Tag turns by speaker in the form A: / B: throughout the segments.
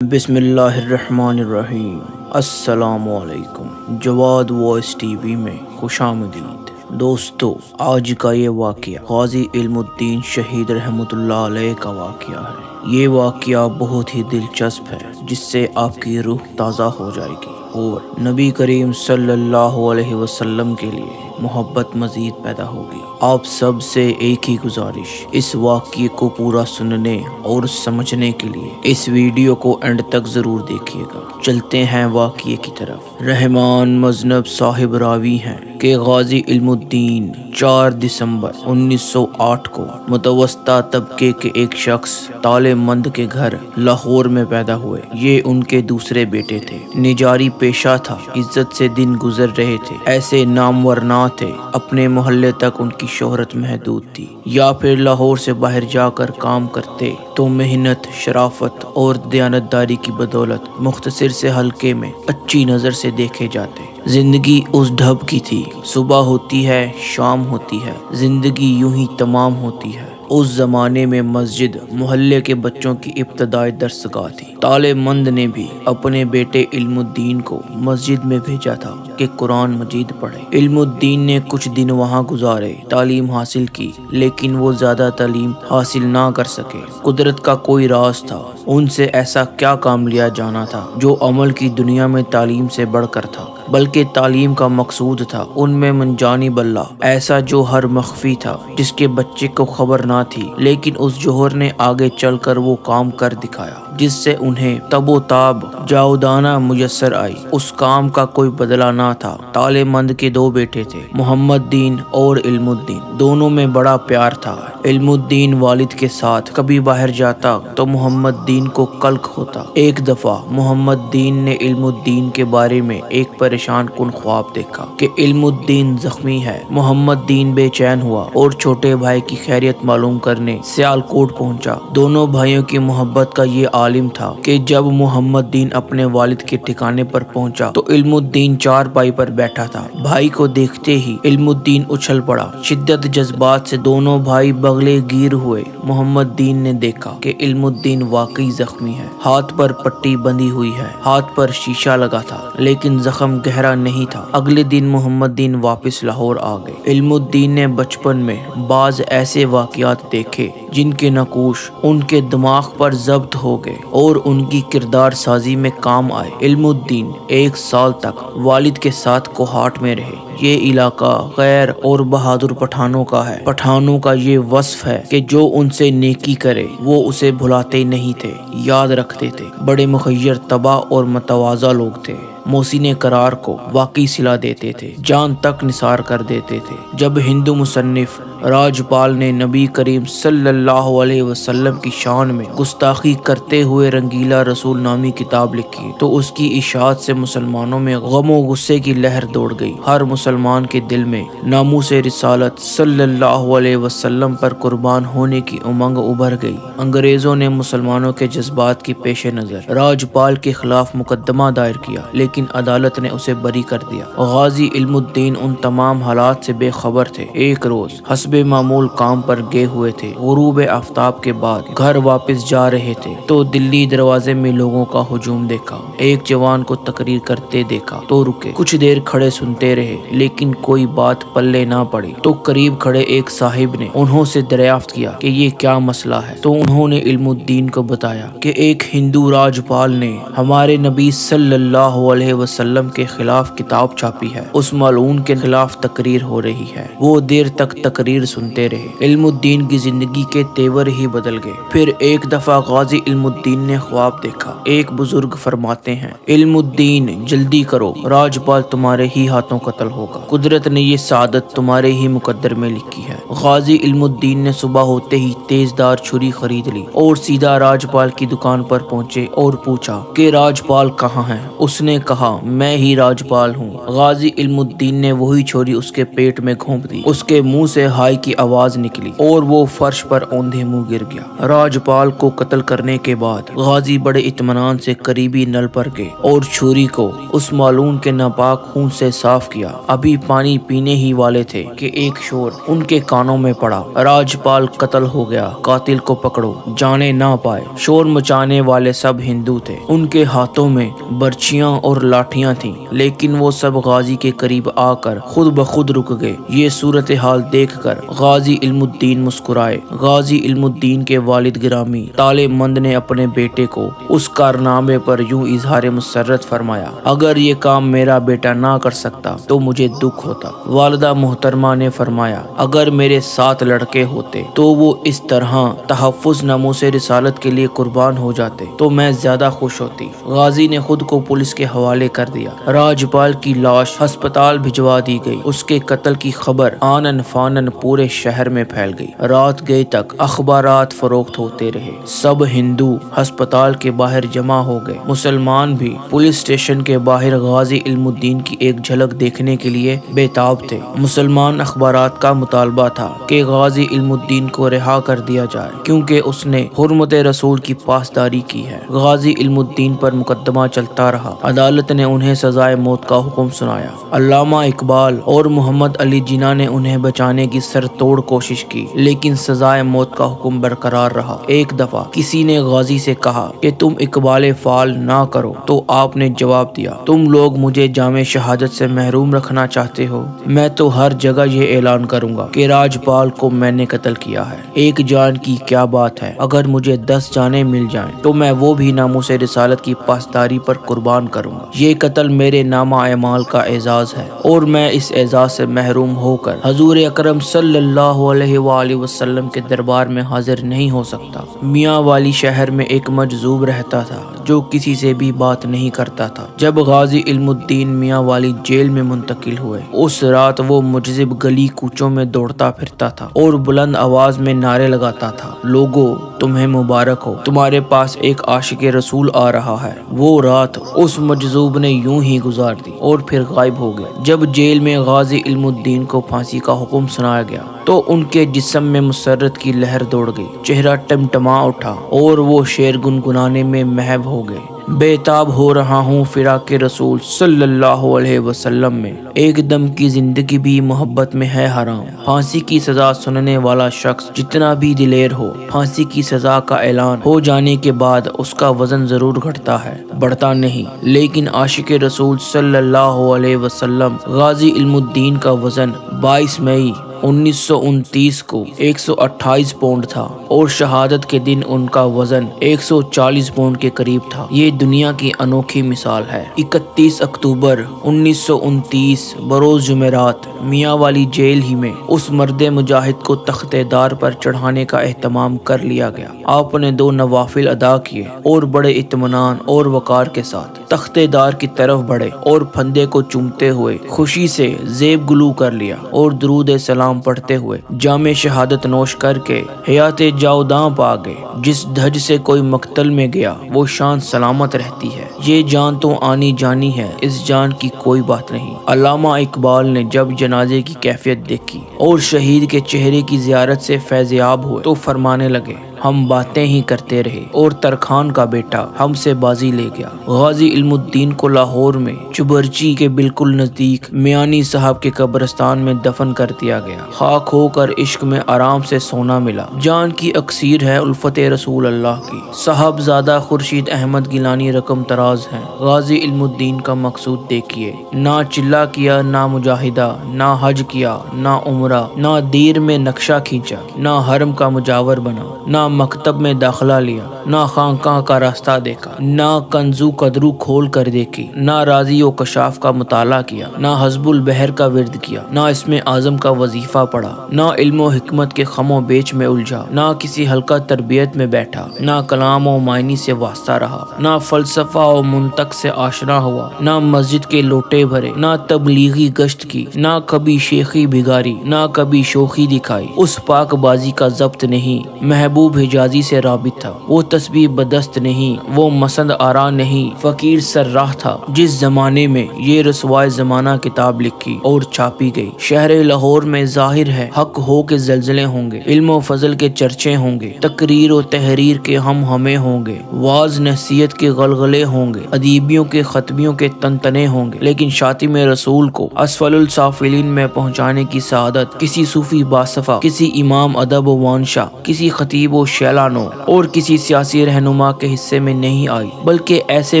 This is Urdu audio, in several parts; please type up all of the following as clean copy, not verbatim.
A: بسم اللہ الرحمن الرحیم۔ السلام علیکم۔ جواد وائس ٹی وی میں خوش آمدید۔ دوستو، آج کا یہ واقعہ غازی علم الدین شہید رحمۃ اللہ علیہ کا واقعہ ہے۔ یہ واقعہ بہت ہی دلچسپ ہے جس سے آپ کی روح تازہ ہو جائے گی اور نبی کریم صلی اللہ علیہ وسلم کے لیے محبت مزید پیدا ہوگی۔ آپ سب سے ایک ہی گزارش، اس واقعے کو پورا سننے اور سمجھنے کے لیے اس ویڈیو کو اینڈ تک ضرور دیکھیے گا۔ چلتے ہیں واقعے کی طرف۔ رحمان مذنب صاحب راوی ہیں کہ غازی علم الدین 4 دسمبر 1908 کو متوسطہ طبقے کے ایک شخص تالے مند کے گھر لاہور میں پیدا ہوئے۔ یہ ان کے دوسرے بیٹے تھے۔ نجاری پیشہ تھا، عزت سے دن گزر رہے تھے، ایسے نامور نہ تھے، اپنے محلے تک ان کی شہرت محدود تھی، یا پھر لاہور سے باہر جا کر کام کرتے تو محنت، شرافت اور دیانتداری کی بدولت مختصر سے حلقے میں اچھی نظر سے دیکھے جاتے۔ زندگی اس ڈھب کی تھی، صبح ہوتی ہے، شام ہوتی ہے، زندگی یوں ہی تمام ہوتی ہے۔ اس زمانے میں مسجد محلے کے بچوں کی ابتدائی درسگاہ تھی۔ تالے مند نے بھی اپنے بیٹے علم الدین کو مسجد میں بھیجا تھا کہ قرآن مجید پڑھے۔ علم الدین نے کچھ دن وہاں گزارے، تعلیم حاصل کی، لیکن وہ زیادہ تعلیم حاصل نہ کر سکے۔ قدرت کا کوئی راز تھا، ان سے ایسا کیا کام لیا جانا تھا جو عمل کی دنیا میں تعلیم سے بڑھ کر تھا، بلکہ تعلیم کا مقصود تھا۔ ان میں من جانب اللہ ایسا جوہر مخفی تھا جس کے بچے کو خبر نہ تھی، لیکن اس جوہر نے آگے چل کر وہ کام کر دکھایا جس سے انہیں تب و تاب جاودانہ میسر آئی۔ اس کام کا کوئی بدلہ نہ تھا۔ تالے مند کے 2 بیٹے تھے، محمد دین اور علم الدین۔ دونوں میں بڑا پیار تھا۔ علم الدین والد کے ساتھ کبھی باہر جاتا تو محمد دین کو قلق ہوتا۔ ایک دفعہ محمد دین نے علم الدین کے بارے میں ایک پریشان کن خواب دیکھا کہ علم الدین زخمی ہے۔ محمد دین بے چین ہوا اور چھوٹے بھائی کی خیریت معلوم کرنے سیالکوٹ پہنچا۔ دونوں بھائیوں کی محبت کا یہ عالم تھا کہ جب محمد دین اپنے والد کے ٹھکانے پر پہنچا تو علم الدین چارپائی پر بیٹھا تھا۔ بھائی کو دیکھتے ہی علم الدین اچھل پڑا۔ شدت جذبات سے دونوں بھائی بغلے گیر ہوئے۔ محمد دین نے دیکھا کہ علم الدین واقعی زخمی ہے، ہاتھ پر پٹی بندھی ہوئی ہے، ہاتھ پر شیشہ لگا تھا، لیکن زخم گہرا نہیں تھا۔ اگلے دن محمد دین واپس لاہور آ گئے۔ علم الدین نے بچپن میں بعض ایسے واقعات دیکھے جن کے نقوش ان کے دماغ پر ضبط ہو گئے اور ان کی کردار سازی میں کام آئے۔ علم الدین 1 سال تک والد کے ساتھ کوہاٹ میں رہے۔ یہ علاقہ غیر اور بہادر پٹھانوں کا ہے۔ پٹھانوں کا یہ وصف ہے کہ جو ان سے نیکی کرے وہ اسے بھلاتے نہیں تھے، یاد رکھتے تھے۔ بڑے مخیر طبع اور متواضع لوگ تھے۔ محسن قرار کو واقعی صلہ دیتے تھے، جان تک نثار کر دیتے تھے۔ جب ہندو مصنف راجپال نے نبی کریم صلی اللہ علیہ وسلم کی شان میں گستاخی کرتے ہوئے رنگیلا رسول نامی کتاب لکھی تو اس کی اشاعت سے مسلمانوں میں غم و غصے کی لہر دوڑ گئی۔ ہر مسلمان کے دل میں ناموس رسالت صلی اللہ علیہ وسلم پر قربان ہونے کی امنگ ابھر گئی۔ انگریزوں نے مسلمانوں کے جذبات کی پیش نظر راجپال کے خلاف مقدمہ دائر کیا، لیکن عدالت نے اسے بری کر دیا۔ غازی علم الدین ان تمام حالات سے بے خبر تھے۔ ایک روز حسب معمول کام پر گئے ہوئے تھے۔ غروب آفتاب کے بعد گھر واپس جا رہے تھے تو دلی دروازے میں لوگوں کا ہجوم دیکھا۔ ایک جوان کو تقریر کرتے دیکھا تو رکے، کچھ دیر کھڑے سنتے رہے، لیکن کوئی بات پلے نہ پڑی تو قریب کھڑے ایک صاحب نے انہوں سے دریافت کیا کہ یہ کیا مسئلہ ہے، تو انہوں نے علم الدین کو بتایا کہ ایک ہندو راجپال نے ہمارے نبی صلی اللہ علیہ وسلم کے خلاف کتاب چھاپی ہے، اس ملعون کے خلاف تقریر ہو رہی ہے۔ وہ دیر تک تقریر سنتے رہے۔ علم الدین کی زندگی کے تیور ہی بدل گئے۔ پھر ایک دفعہ غازی علم الدین نے خواب دیکھا۔ ایک بزرگ فرماتے ہیں، علم الدین جلدی کرو، راجپال تمہارے ہی ہاتھوں قتل ہوگا، قدرت نے یہ سعادت تمہارے ہی مقدر میں لکھی ہے۔ غازی علم الدین نے صبح ہوتے ہی تیز دار چھری خرید لی اور سیدھا راجپال کی دکان پر پہنچے اور پوچھا کہ راجپال کہاں ہے؟ اس نے کہا، میں ہی راجپال ہوں۔ غازی علم الدین نے وہی چھری اس کے پیٹ میں گھونپ دی، اس کے منہ سے دہائی کی آواز نکلی اور وہ فرش پر اوندھے منہ گر گیا۔ راجپال کو قتل کرنے کے بعد غازی بڑے اطمینان سے قریبی نل پر گئے اور چھری کو اس معلوم کے ناپاک خون سے صاف کیا۔ ابھی پانی پینے ہی والے تھے کہ ایک شور ان کے کانوں میں پڑا، راجپال قتل ہو گیا، قاتل کو پکڑو، جانے نہ پائے۔ شور مچانے والے سب ہندو تھے، ان کے ہاتھوں میں برچیاں اور لاٹھیاں تھیں، لیکن وہ سب غازی کے قریب آ کر خود بخود رک گئے۔ یہ صورتحال دیکھ کر غازی علم الدین مسکرائے۔ غازی علم الدین کے والد گرامی طالع مند نے اپنے بیٹے کو اس کارنامے پر یوں اظہار مسرت فرمایا، اگر یہ کام میرا بیٹا نہ کر سکتا تو مجھے دکھ ہوتا۔ والدہ محترمہ نے فرمایا، اگر میرے 7 لڑکے ہوتے تو وہ اس طرح تحفظ ناموس رسالت کے لیے قربان ہو جاتے تو میں زیادہ خوش ہوتی۔ غازی نے خود کو پولیس کے حوالے کر دیا۔ راجپال کی لاش ہسپتال بھجوا دی گئی۔ اس کے قتل کی خبر آنن فانن پورے شہر میں پھیل گئی۔ رات گئے تک اخبارات فروخت ہوتے رہے۔ سب ہندو ہسپتال کے باہر جمع ہو گئے۔ مسلمان بھی پولیس اسٹیشن کے باہر غازی علم الدین کی ایک جھلک دیکھنے کے لیے بے تاب تھے۔ مسلمان اخبارات کا مطالبہ تھا کہ غازی علم الدین کو رہا کر دیا جائے کیونکہ اس نے حرمت رسول کی پاسداری کی ہے۔ غازی علم الدین پر مقدمہ چلتا رہا۔ عدالت نے انہیں سزائے موت کا حکم سنایا۔ علامہ اقبال اور محمد علی جناح نے انہیں بچانے کی سر توڑ کوشش کی، لیکن سزائے موت کا حکم برقرار رہا۔ ایک دفعہ کسی نے غازی سے کہا کہ تم اقبال فعال نہ کرو تو آپ نے جواب دیا، تم لوگ مجھے جام شہادت سے محروم رکھنا چاہتے ہو، میں تو ہر جگہ یہ اعلان کروں گا کہ راجپال کو میں نے قتل کیا ہے۔ ایک جان کی کیا بات ہے، اگر مجھے 10 جانیں مل جائیں تو میں وہ بھی ناموس رسالت کی پاسداری پر قربان کروں گا۔ یہ قتل میرے نامہ اعمال کا اعزاز ہے اور میں اس اعزاز سے محروم ہو کر حضور اکرم صلی اللہ علیہ وآلہ وسلم کے دربار میں حاضر نہیں ہو سکتا۔ میاں والی شہر میں ایک مجذوب رہتا تھا جو کسی سے بھی بات نہیں کرتا تھا۔ جب غازی علم الدین میاں والی جیل میں منتقل ہوئے، اس رات وہ مجذب گلی کوچوں میں دوڑتا پھرتا تھا اور بلند آواز میں نعرے لگاتا تھا، لوگو تمہیں مبارک ہو، تمہارے پاس ایک عاشق رسول آ رہا ہے۔ وہ رات اس مجذوب نے یوں ہی گزار دی اور پھر غائب ہو گیا۔ جب جیل میں غازی علم الدین کو پھانسی کا حکم سنایا گیا تو ان کے جسم میں مسرت کی لہر دوڑ گئی، چہرہ ٹمٹما اٹھا اور وہ شعر گنگنانے میں محو ہو گئے۔ بے تاب ہو رہا ہوں فراق رسول صلی اللہ علیہ وسلم میں، ایک دم کی زندگی بھی محبت میں ہے حرام۔ پھانسی کی سزا سننے والا شخص جتنا بھی دلیر ہو، پھانسی کی سزا کا اعلان ہو جانے کے بعد اس کا وزن ضرور گھٹتا ہے، بڑھتا نہیں۔ لیکن عاشق رسول صلی اللہ علیہ وسلم غازی علم الدین کا وزن 22 مئی 1929 کو 128 پاؤنڈ تھا اور شہادت کے دن ان کا وزن 140 پاؤنڈ کے قریب تھا۔ یہ دنیا کی انوکھی مثال ہے۔ 31 اکتوبر 1929 بروز جمعرات میاں والی جیل ہی میں اس مرد مجاہد کو تخت دار پر چڑھانے کا اہتمام کر لیا گیا۔ آپ نے 2 نوافل ادا کیے اور بڑے اطمینان اور وقار کے ساتھ تخت دار کی طرف بڑھے اور پھندے کو چومتے ہوئے خوشی سے زیب گلو کر لیا اور درود سلام پڑھتے ہوئے جام شہادت نوش کر کے حیات جاوداں پا گئے۔ جس دھج سے کوئی مقتل میں گیا وہ شان سلامت رہتی ہے۔ یہ جان تو آنی جانی ہے، اس جان کی کوئی بات نہیں۔ علامہ اقبال نے جب جنازے کی کیفیت دیکھی اور شہید کے چہرے کی زیارت سے فیضیاب ہوئے تو فرمانے لگے، ہم باتیں ہی کرتے رہے اور ترخان کا بیٹا ہم سے بازی لے گیا۔ غازی علم الدین کو لاہور میں چبرچی کے بالکل نزدیک میانی صاحب کے قبرستان میں دفن کر دیا گیا۔ خاک ہو کر عشق میں آرام سے سونا ملا۔ جان کی اکسیر ہے الفت رسول اللہ کی۔ صاحبزادہ خورشید احمد گیلانی رقم تراز ہیں۔ غازی علم الدین کا مقصود دیکھیے، نہ چلہ کیا، نہ مجاہدہ، نہ حج کیا، نہ عمرہ، نہ دیر میں نقشہ کھینچا، نہ حرم کا مجاور بنا، نہ مکتب میں داخلہ لیا، نہ خانقاہ کا راستہ دیکھا، نہ کنزو قدرو کھول کر دیکھی، نہ رازی و کشاف کا مطالعہ کیا، نہ حزب البحر کا ورد کیا، نہ اسم اعظم کا وظیفہ پڑھا، نہ علم و حکمت کے خم و بیچ میں الجھا، نہ کسی حلقہ تربیت میں بیٹھا، نہ کلام و معنی سے واسطہ رہا، نہ فلسفہ و منطق سے آشنا ہوا، نہ مسجد کے لوٹے بھرے، نہ تبلیغی گشت کی، نہ کبھی شیخی بھگاری، نہ کبھی شوخی دکھائی۔ اس پاک بازی کا ضبط نہیں، محبوب حجازی سے رابط تھا۔ وہ تسبیح بدست نہیں، وہ مسند آرا نہیں، فقیر سر راہ تھا جس زمانے میں یہ رسوائے زمانہ کتاب لکھی اور چھاپی گئی۔ شہر لاہور میں ظاہر ہے حق ہو کے زلزلے ہوں گے، علم و فضل کے چرچے ہوں گے، تقریر و تحریر کے ہم ہمیں ہوں گے، واز نصیحت کے غلغلے ہوں گے، ادیبیوں کے خطبیوں کے تنتنے ہوں گے، لیکن شاطم رسول کو اسفل السافلین میں پہنچانے کی سعادت کسی صوفی باصفا، کسی امام ادب و وانشا، کسی خطیب و شیلانو اور کسی سیاسی رہنما کے حصے میں نہیں آئی، بلکہ ایسے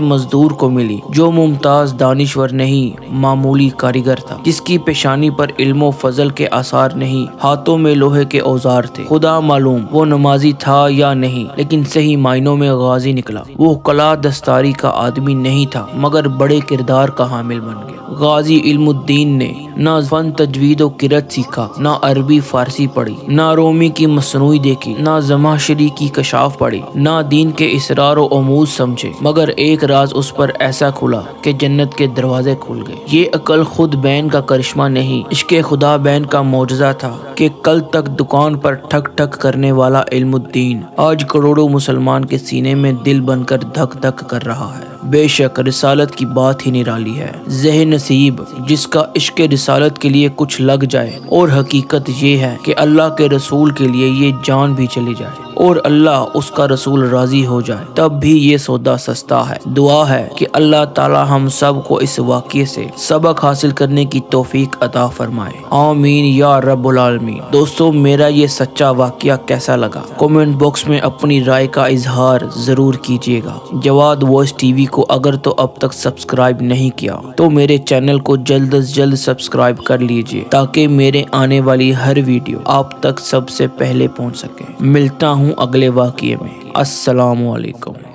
A: مزدور کو ملی جو ممتاز دانشور نہیں، معمولی کاریگر تھا، جس کی پیشانی پر علم و فضل کے آثار نہیں، ہاتھوں میں لوہے کے اوزار تھے۔ خدا معلوم وہ نمازی تھا یا نہیں، لیکن صحیح معنوں میں غازی نکلا۔ وہ کلا دستاری کا آدمی نہیں تھا، مگر بڑے کردار کا حامل بن گیا۔ غازی علم الدین نے نہ فن تجوید و قرأت سیکھا، نہ عربی فارسی پڑھی، نہ رومی کی مصنوعی دیکھی، نہ زمخشری کی کشاف پڑھی، نہ دین کے اسرار و امور سمجھے، مگر ایک راز اس پر ایسا کھلا کہ جنت کے دروازے کھل گئے۔ یہ عقل خود بین کا کرشمہ نہیں، عشق خدا بین کا معجزہ تھا کہ کل تک دکان پر ٹھک ٹھک کرنے والا علم الدین آج کروڑوں مسلمان کے سینے میں دل بن کر دھک دھک کر رہا ہے۔ بے شک رسالت کی بات ہی نرالی ہے۔ ذہن نصیب جس کا عشق رسالت کے لیے کچھ لگ جائے، اور حقیقت یہ ہے کہ اللہ کے رسول کے لیے یہ جان بھی چلی جائے اور اللہ اس کا رسول راضی ہو جائے، تب بھی یہ سودا سستا ہے۔ دعا ہے کہ اللہ تعالی ہم سب کو اس واقعے سے سبق حاصل کرنے کی توفیق عطا فرمائے، آمین یا رب العالمین۔ دوستو میرا یہ سچا واقعہ کیسا لگا؟ کومنٹ باکس میں اپنی رائے کا اظہار ضرور کیجیے گا۔ جواد وائس ٹی وی کو اگر تو اب تک سبسکرائب نہیں کیا تو میرے چینل کو جلد از جلد سبسکرائب کر لیجیے تاکہ میرے آنے والی ہر ویڈیو آپ تک سب سے پہلے پہنچ سکے۔ ملتا ہوں اگلے واقعے میں۔ السلام علیکم۔